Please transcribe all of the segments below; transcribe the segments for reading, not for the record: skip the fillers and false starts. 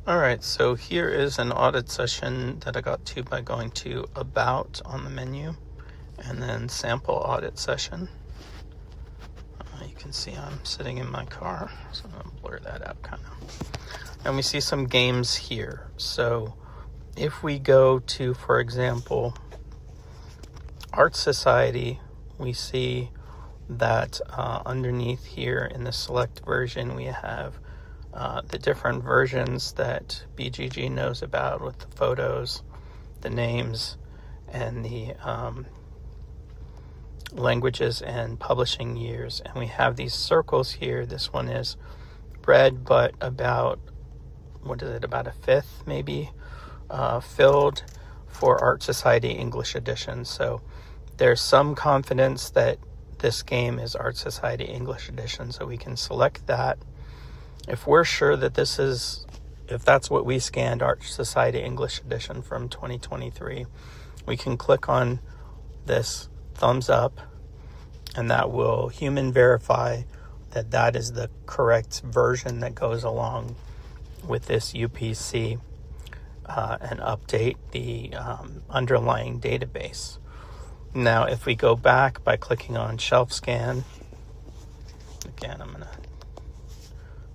Alright, so here is an audit session that I got to by going to About on the menu, and then Sample Audit Session. You can see I'm sitting in my car, so I'm going to blur that out kind of. And we see some games here. So if we go to, for example, Art Society, we see that underneath here in the select version we have the different versions that BGG knows about, with the photos, the names, and the languages and publishing years. And we have these circles here. This one is red, but about, about a fifth maybe filled for Art Society English Edition. So there's some confidence that this game is Art Society English Edition, so we can select that. If we're sure that if that's what we scanned, Art Society English Edition from 2023, we can click on this thumbs up, and that will human verify that that is the correct version that goes along with this UPC, and update the underlying database. Now, if we go back by clicking on ShelfScan, again, I'm going to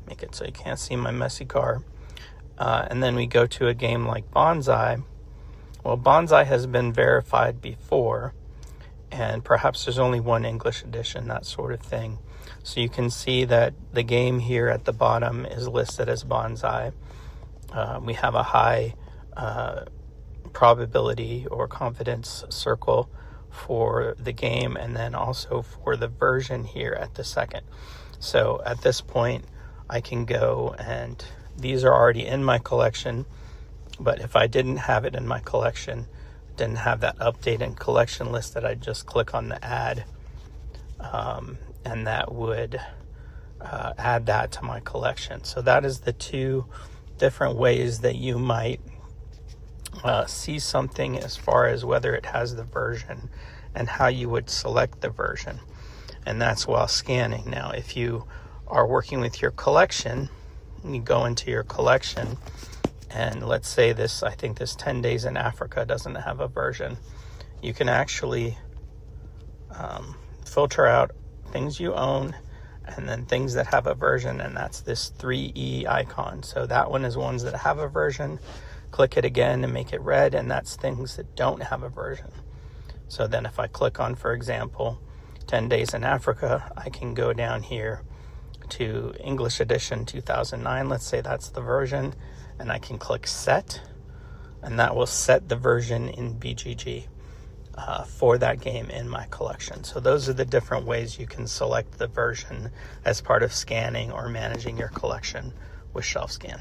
make it so you can't see my messy car. And then we go to a game like Bonsai. Well, Bonsai has been verified before, and perhaps there's only one English edition, that sort of thing. So you can see that the game here at the bottom is listed as Bonsai. We have a high probability or confidence circle for the game, and then also for the version here at the second. So at this point, I can go, and these are already in my collection, but if I didn't have it in my collection, didn't have that update and collection list, that I'd just click on the add, and that would add that to my collection. So that is the two different ways that you might see something as far as whether it has the version and how you would select the version. And that's while scanning. Now, if you are working with your collection, you go into your collection, and let's say this, I think this 10 Days in Africa doesn't have a version. You can actually filter out things you own and then things that have a version, and that's this 3E icon. So that one is ones that have a version. Click it again and make it red, and that's things that don't have a version. So then if I click on, for example, 10 Days in Africa, I can go down here to English Edition 2009, let's say that's the version, and I can click set, and that will set the version in BGG for that game in my collection. So those are the different ways you can select the version as part of scanning or managing your collection with ShelfScan.